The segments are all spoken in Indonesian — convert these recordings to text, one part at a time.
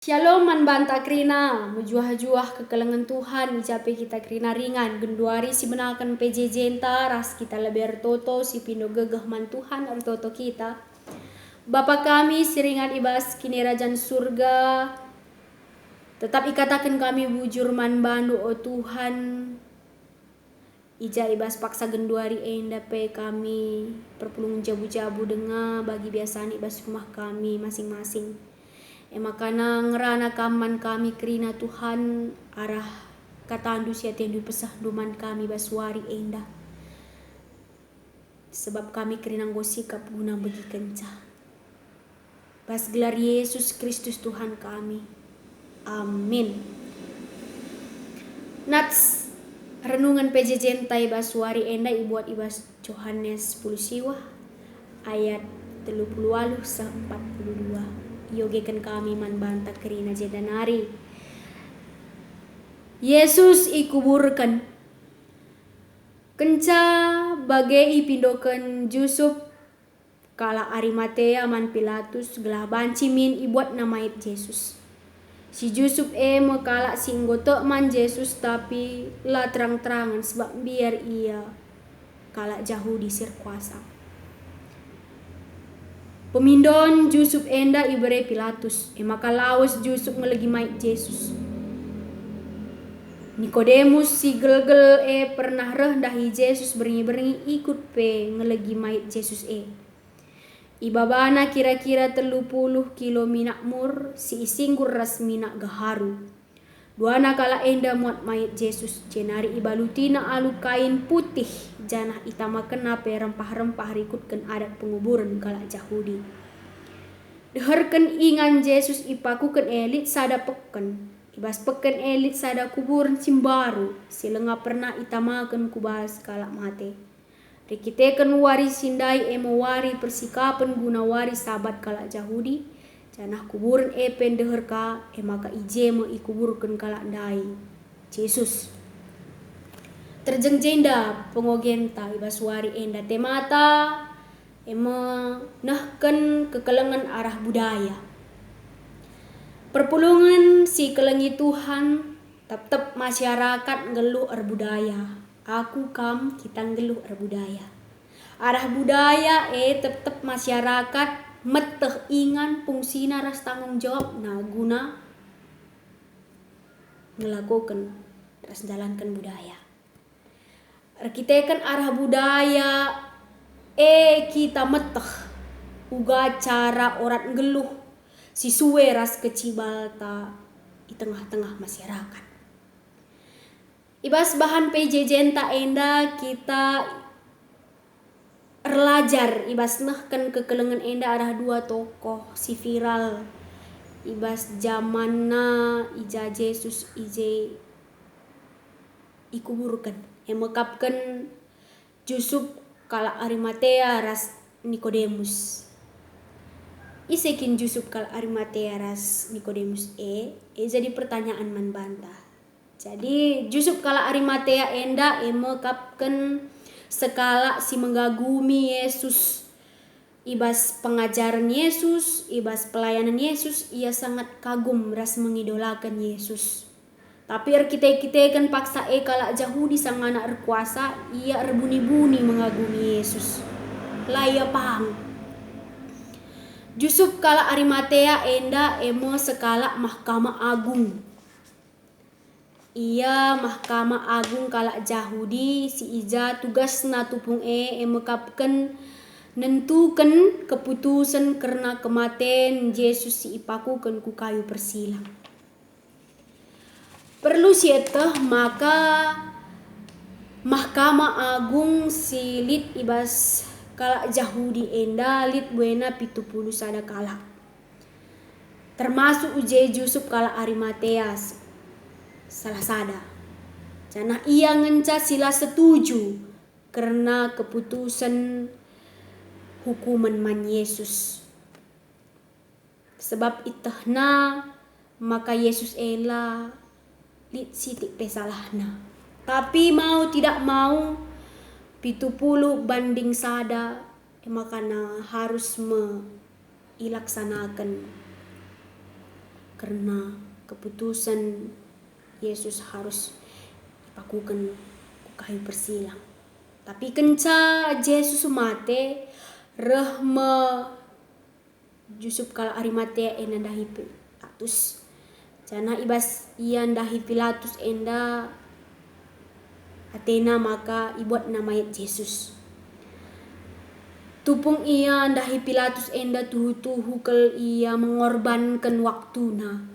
Shalom manbanta krina, mujuah-juah kekelengan Tuhan, icape kita krina ringan, genduari si benakan PJ jenta, ras kita leber toto, si pindo gegeh man Tuhan, toto kita. Bapa kami seringan ibas kini rajan surga, tetap ikatakan kami bujur manbandu o Tuhan, ija ibas paksa genduari endape kami, perpulung jabu-jabu denga, bagi biasaan ibas rumah kami masing-masing. Makana ngerana kaman kami krina Tuhan arah katandu siatendu pesah duman kami baswari endah. Sebab kami krina ngosikap guna bagi kenca. Bas gelar Yesus Kristus Tuhan kami. Amin. Nats renungan PJ jentai baswari endah ibuat ibas Yohanes 10 siwa ayat 38 sampai 42. Yogekan kami manbanta kerina jedanari. Yesus ikuburkan. Kenca bagai ipindokan Yusuf kala Arimatea man Pilatus gelah banci min ibuat namait Yesus. Si Yusuf kala si nggoto man Yesus tapi la terang-terangan sebab biar ia kala Yahudi sir kuasa. Pemindon Yusuf enda ibere Pilatus, maka lawas Yusuf ngelagi mait Yesus. Nikodemus si gelgel pernah rendahi Yesus beringi-beringi ikut ngelagi mait Yesus Ibabana kira-kira 30 kilo minak mur si isinggur ras minak gaharu. Duana kala enda muat mait Yesus cenari ibalutina alu kain putih janah itama kena rempah-rempah rikutkan adat penguburan kala Yahudi. Deherken ingan Yesus ipakukan elit sada peken. Ibas peken elit sada kuburan simbaru silenga pernah itamakan kubas kala mate. Rikiteken wari sindai wari persikapan guna wari sabat kala Yahudi. Janah kuburan pendeherka maka ijema ikuburkan kala ndai Yesus. Terjengjenda pengogenta ibaswari enda temata nahkan kekelengan arah budaya. Perpulungan si kelengi Tuhan tetap masyarakat ngeluh budaya. Aku kam kita ngeluh budaya. Arah budaya tetap masyarakat meteh ingan fungsina ras tanggung jawab na guna ngelakukan ras jalankan budaya. Arkitekan arah budaya kita meteh uga cara orat ngeluh si suwe ras kecibalta di tengah-tengah masyarakat. Ibas bahan PJ jenta enda kita relajar ibas nahkan kekelengan enda arah dua tokoh si viral ibas zamanna ija Yesus ije ikuburkan mekapkan Yusuf kala Arimatea ras Nikodemus. Isekin Yusuf kala Arimatea ras Nikodemus jadi pertanyaan manbanta. Jadi Yusuf kala Arimatea enda mekapkan sekala si menggagumi Yesus, ibas pengajaran Yesus, ibas pelayanan Yesus, ia sangat kagum ras mengidolakan Yesus. Tapi kita kan paksa kala Yahudi sang anak kuasa, ia berbuni-buni mengagumi Yesus. Laya paham. Yusuf kala Arimatea enda sekala Mahkamah Agung. Ia Mahkamah Agung kala Yahudi si ija tugas na tupung mekapkan nentukan keputusan karena kematian Yesus si ipakukan ku kayu persilang. Perlu sieteh maka Mahkamah Agung si lit ibas kala Yahudi enda lit buena 70 sada kala. Termasuk uje Yusuf kala Arimatea salah sada. Janah ia ngenca sila setuju karena keputusan hukuman man Yesus. Sebab itahna maka Yesus ela lit sitik pesalahna. Tapi mau tidak mau 70 banding sada makana harus meilaksanakan karena keputusan Yesus harus dipakukan ku kayu persilang. Tapi kenca Yesus mate rahma Yusuf kala Arimatea enda dahi Pilatus. Jana ibas ia dahi Pilatus enda Athena maka ibuat nama Yesus. Tupung ia dahi Pilatus enda tuhu kel ia mengorbankan waktuna,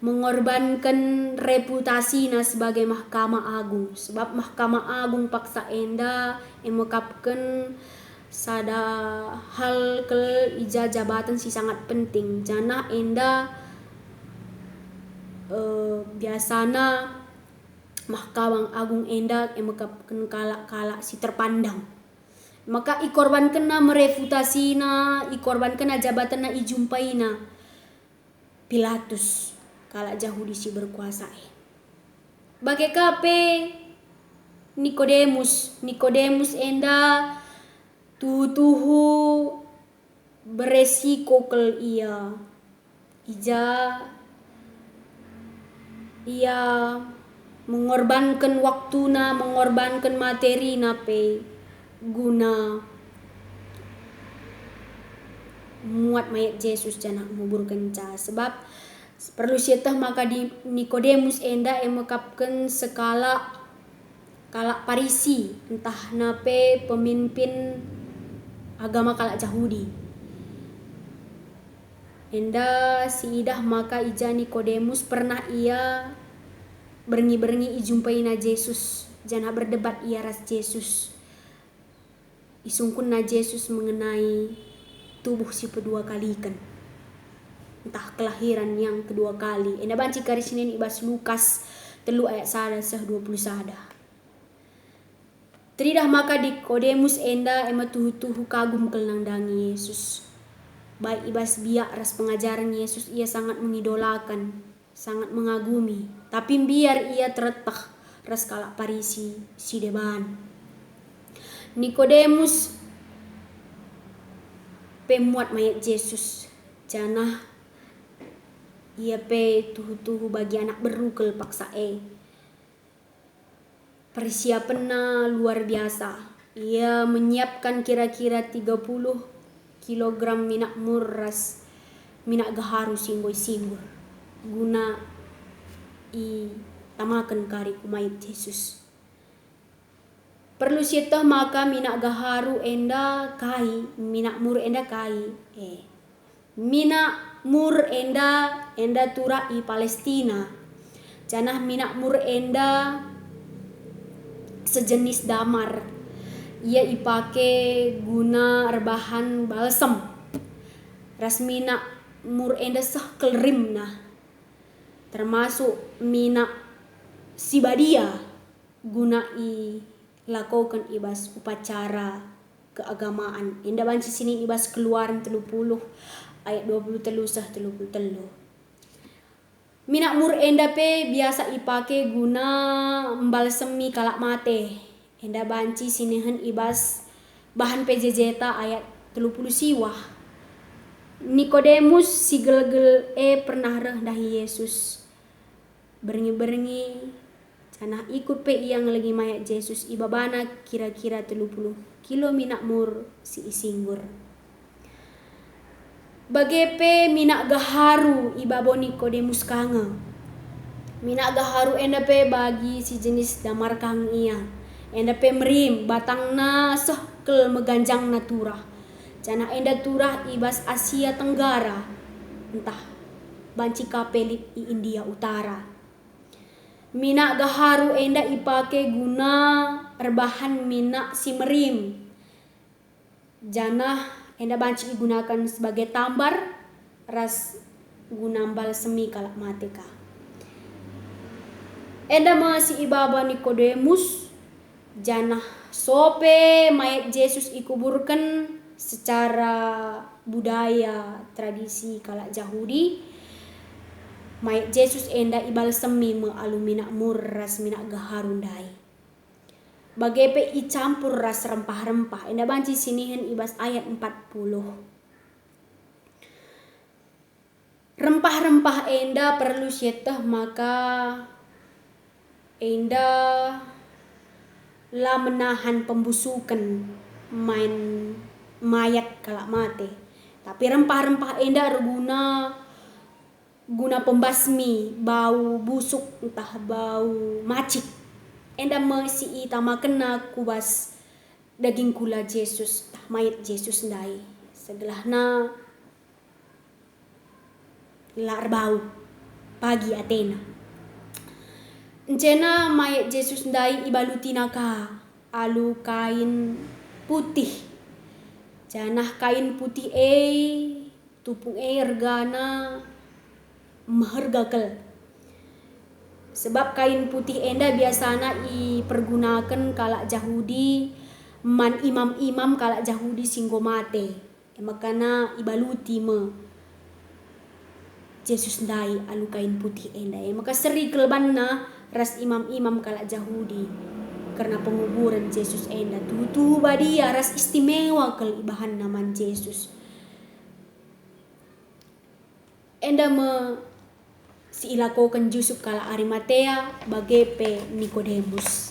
mengorbankan reputasina sebagai Mahkamah Agung. Sebab Mahkamah Agung paksa enda emekapkan sada hal kel ija jabatan si sangat penting. Jana enda biasana Mahkamah Agung enda emekapkan kala si terpandang. Maka ikorban kena merefutasina, ikorban kena jabatan na ijumpaina Pilatus kala Yahudi si berkuasa. Bagai kape Nikodemus enda tuhu beresiko kel ia mengorbankan waktuna, mengorbankan materi nape guna muat mayat Yesus jana ngubur kenca. Sebab perlu sietah maka di Nikodemus enda emekapkan sekala kala Parisi, entah nape pemimpin agama kala Yahudi. Enda si idah maka ija Nikodemus pernah ia berengi ijumpai na Yesus, jana berdebat ia ras Yesus. Isungkun na Yesus mengenai tubuh si kedua kali kan, entah kelahiran yang kedua kali. Enda banci kari Senin ibas Lukas 3 ayat 1-20 sada. Tridah maka Nikodemus enda ema tuhu kagum kel nangdangi Yesus. Baik ibas biak ras pengajaran Yesus ia sangat mengidolakan, sangat mengagumi. Tapi biar ia terletak ras kala Parisi si deban. Nikodemus pemuat mayat Yesus, jana ia pe tuhu bagi anak berukel paksa persiapannya luar biasa. Ia menyiapkan kira-kira 30 kilogram minak muras, minak gaharu singgoi guna i tamakan kari mayat Yesus. Perlu sietoh maka minak gaharu enda kai, minak mur enda kai. Minak mur enda tura i Palestina. Janah minak mur enda sejenis damar. Ia ipake guna rebahan balsam. Ras minak mur enda sah kelrim nah. Termasuk minak sibadia guna i lakukan ibas upacara keagamaan. Enda banci sini ibas Keluaran 30 ayat 23-33. Minak mur enda pe biasa ipake guna membalsemi kalak mate. Enda banci sinihan ibas bahan PJJ ayat 30 siwah. Nikodemus si gel pernah rendahi Yesus. Berengi Canah ikut pe yang lagi mayat Yesus ibabana kira-kira 30 kilo minak mur si isinggur. Bagepe minak gaharu ibabo Nikodemus kanga. Minak gaharu enda pe bagi si jenis damar kang ia. Enda pe merim batangna sehkel meganjang naturah. Canah enda turah ibas Asia Tenggara. Entah banci kapelit i India Utara. Minak gaharu enda ipake guna rebahan minak si merim. Janah enda banci digunakan sebagai tambar ras guna balsemi kalak mateka. Enda masih ibaba Nikodemus janah sope mayat Yesus ikuburkan secara budaya tradisi kalak Yahudi. Mayat Yesus enda ibalsemi mealu minak mur ras minak gaharundai. Bagepe icampur ras rempah-rempah. Enda banci sinihin ibas ayat 40. Rempah-rempah enda perlu syetah maka enda lah menahan pembusukan main mayat kalak mate. Tapi rempah-rempah enda guna pembasmi bau busuk entah bau macik. Enda mesi itama kena kubas daging kula Yesus, mayat Yesus ndai. Segelahna lar bau pagi Athena. Encena mayat Yesus ndai ibalutina ka alu kain putih. Janah kain putih tupung regana mahargakel. Sebab kain putih enda biasana pergunakan kalak Yahudi man imam-imam kalak Yahudi singgo mate. Makana ibaluti Yesus ndai alu kain putih enda. Maka seri kelbanna ras imam-imam kalak Yahudi karena penguburan Yesus enda. Tuhu badia ras istimewa kel ibahan naman Yesus. Enda si ilakokan Yusuf kala Arimatea bagepe Nikodemus.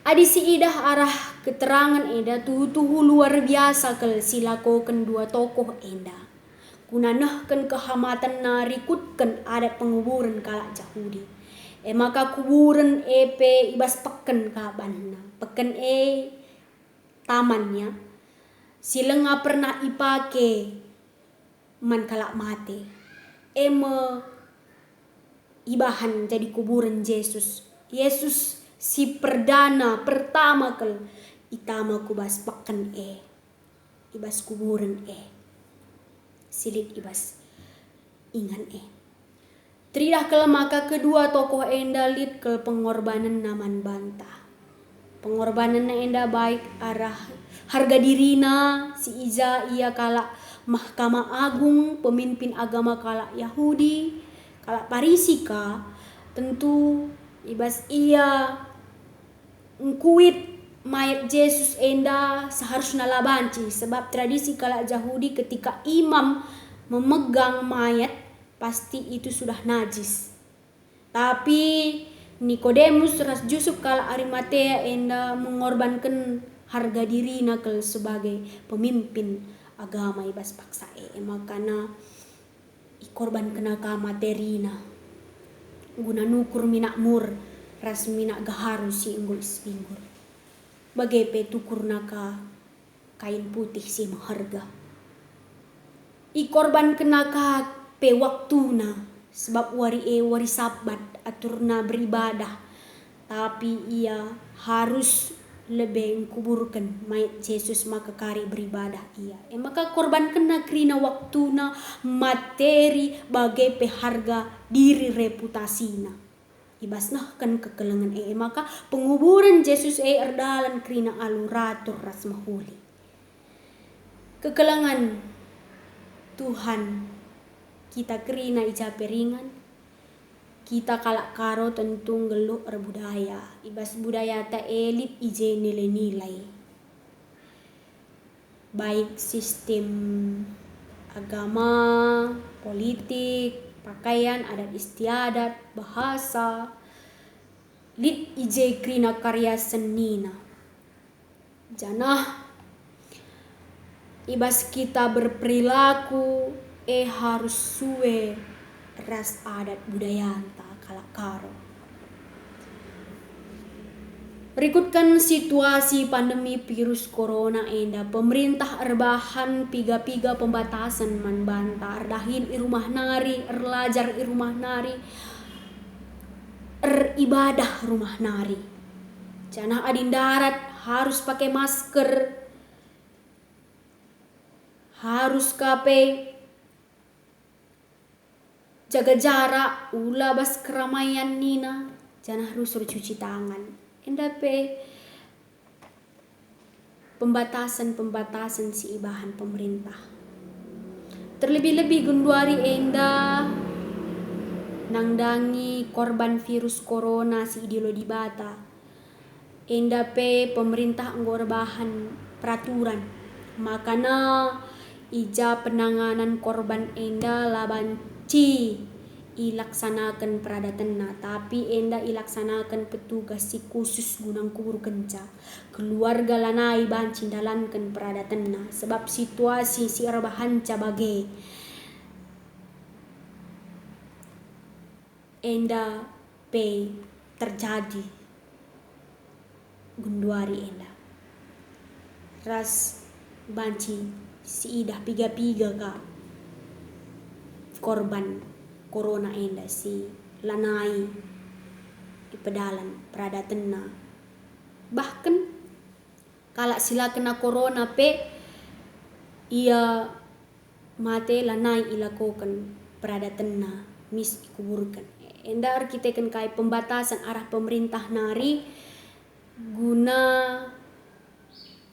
Adi si idah arah keterangan enda tuhu luar biasa kel silakokan dua tokoh enda. Kunanahkan kehamatan narikutkan adat penguburan kalak Yahudi. Maka kuburan pe ibas peken kabanna. Peken tamannya silenga pernah ipake man kalak mate. Ibahan jadi kuburan Yesus. Yesus si perdana pertama kel itama kubas peken ibas kuburan silit ibas ingan Tridah kel maka kedua tokoh enda lit ke pengorbanan naman bantah. Pengorbanan enda baik arah harga dirina si Iza ia kalak Mahkamah Agung, pemimpin agama kalak Yahudi, kalak Parisika, tentu ibas ia ngkuit mayat Yesus enda seharusnya labanci. Sebab tradisi kalak Yahudi ketika imam memegang mayat pasti itu sudah najis. Tapi Nikodemus ras Yusuf kalak Arimatea enda mengorbankan harga diri nakel sebagai pemimpin agama ibas paksa makana ikorban kena ka materina guna nukur minak mur ras minak gaharu si inggul spinggur bagepe tukur naka kain putih si maharga ikorban kena ka pe waktuna sebab wari sabat aturna beribadah tapi ia harus lebih kuburkan mayat Yesus maka kari beribadah ia. Maka korban kena krina waktuna materi bagai peharga diri reputasina. Ibasnah kan kekelengan maka penguburan Yesus erdalan krina aluratur ras mahuli. Kekelengan Tuhan kita krina ica peringan. Kita kalak karo tentu ngeluk budaya. Ibas budaya ta elit ije nilai-nilai. Baik sistem agama, politik, pakaian, adat istiadat, bahasa. Lit ije krina karya senina. Janah ibas kita berperilaku harus suwe ras adat budaya anta kalak karo. Berikutkan situasi pandemi virus corona enda pemerintah erbahan piga-piga pembatasan man banta erdahin irumah nari erlajar irumah nari eribadah rumah nari. Janah adin darat harus pakai masker, harus kape jaga jarak, ula bas keramaian nina, janah harus cuci tangan. Enda pe pembatasan si ibahan pemerintah. Terlebih-lebih gunduari enda nangdangi korban virus corona si idilo di bata. Enda pe pemerintah ngorbahan peraturan. Makana ija penanganan korban enda labanci ilaksanakan peradatanna, tapi enda ilaksanakan petugas si khusus gunang kubur kenca keluarga lanai banci dalankan peradatanna sebab situasi si arbahanca bage enda pe terjadi gunduari enda ras banci si idah piga-piga ka korban corona enda si lanai di pedalan peradatanna, bahkan kala sila kena corona pe ia mate lanai ilakokan peradatanna mis ikuburkan enda kita kan kai pembatasan arah pemerintah nari guna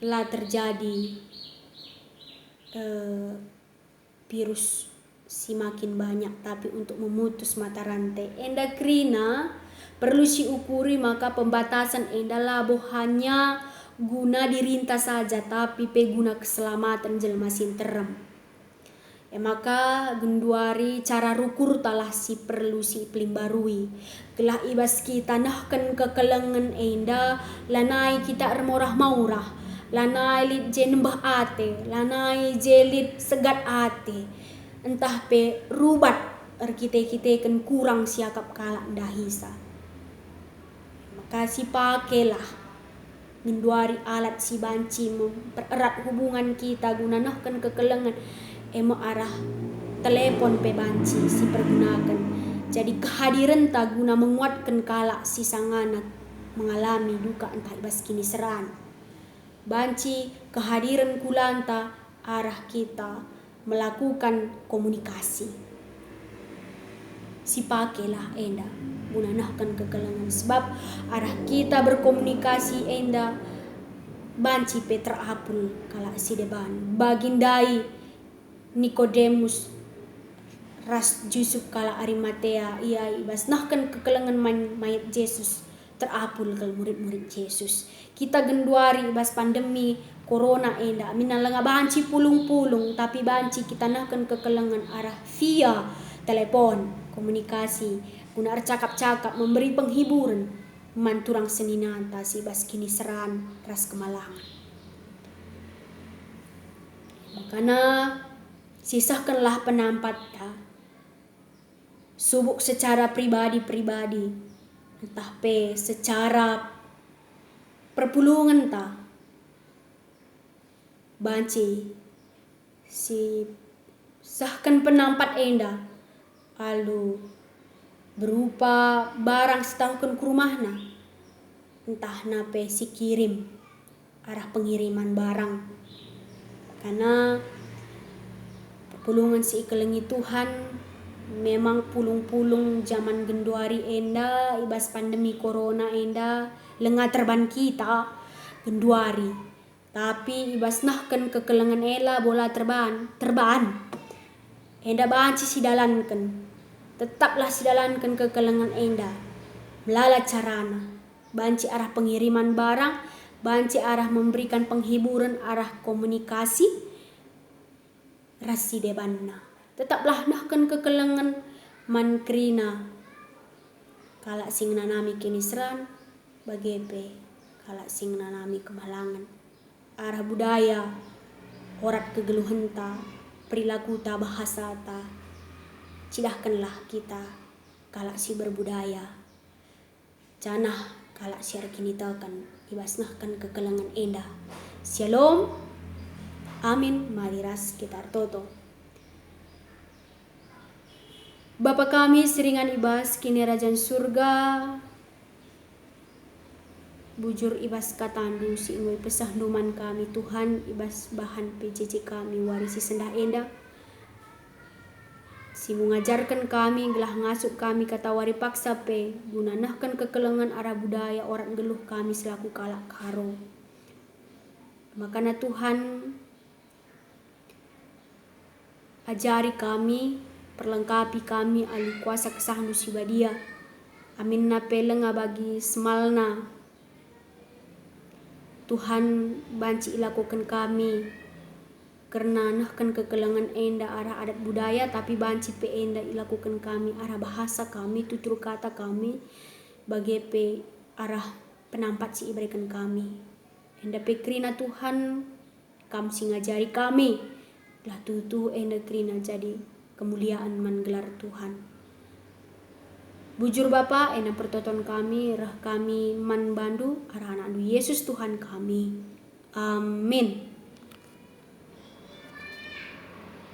la terjadi virus si makin banyak, tapi untuk memutus mata rantai enda krina perlu si ukuri maka pembatasan enda labo hanya guna dirintas saja tapi pe guna keselamatan jelma sinterem maka gunduari cara rukur talah si perlu si pelimbarui gelah ibas kita nahkan kekelengan enda lanai kita remorah maurah lanai lit jenembah ate lanai jelit segat ate entah pe rubat kita kan kurang siakap kalak dahisa maka si pakelah ngenduari alat si banci mempererat hubungan kita guna nahkan kekelengan arah telepon pe banci si pergunakan jadi kehadiran ta guna menguatkan kalak si sangana mengalami duka entah ibas kini seran banci kehadiran kulanta arah kita melakukan komunikasi si pakelah enda guna nahkan kekelengan sebab arah kita berkomunikasi enda banci pe terapul kala si deban bagindai Nikodemus ras Yusuf kala Arimatea ia ibas nahkan kekelengan mayat Yesus terapul ke murid-murid Yesus kita genduari ibas pandemi corona enda minalanga banci pulung-pulung tapi banci kita nahkan kekelengan arah via telepon komunikasi guna cakap-cakap memberi penghiburan manturang seninanta si bas kini seran ras kemalangan makana sisahkanlah penampat ta subuk secara pribadi-pribadi entah pe secara perpulungan ta banci si sahkan penampat enda alu berupa barang setahun ke rumahna entah nape si kirim arah pengiriman barang karena perpulungan si ikelengi Tuhan memang pulung-pulung zaman genduari enda ibas pandemi corona enda lenga terban kita genduari tapi ibas nahkan kekelengan ela bola terban enda banci sidalankan tetaplah sidalankan kekelengan enda melala carana banci arah pengiriman barang banci arah memberikan penghiburan arah komunikasi rasi debanna tetaplah nahkan kekelengan mankrina kala sing nanami kini seran bagepe kala sing nanami kemalangan arah budaya horat kegeluhenta perilaku ta bahasa ta cidahkanlah kita kala si berbudaya janah kala si kini takan ibas nahkan kekelengan endah shalom amin mari ras kita toto Bapa kami seringan ibas kini rajan surga bujur ibas katandu si ingoi pesah numan kami Tuhan ibas bahan PJJ kami warisi sendah endah si mengajarkan kami gelah ngasuk kami kata wari paksa pe guna nahkan kekelengan arah budaya orang geluh kami selaku kalak karo makana Tuhan ajari kami perlengkapi kami alu kuasa kesahan sibadia amin na pelenga bagi semalna Tuhan banci ilakukan kami karena nah kan kekelangan enda arah adat budaya, tapi banci pe enda ilakukan kami arah bahasa kami, tutur kata kami, bagai pe arah penampat si iberikan kami. Enda pe krina Tuhan kam si ngajari kami lah tutu enda krina jadi kemuliaan man gelar Tuhan. Bujur Bapa, ena pertoton kami, rah kami man bandu, arah anak Yesus Tuhan kami. Amin.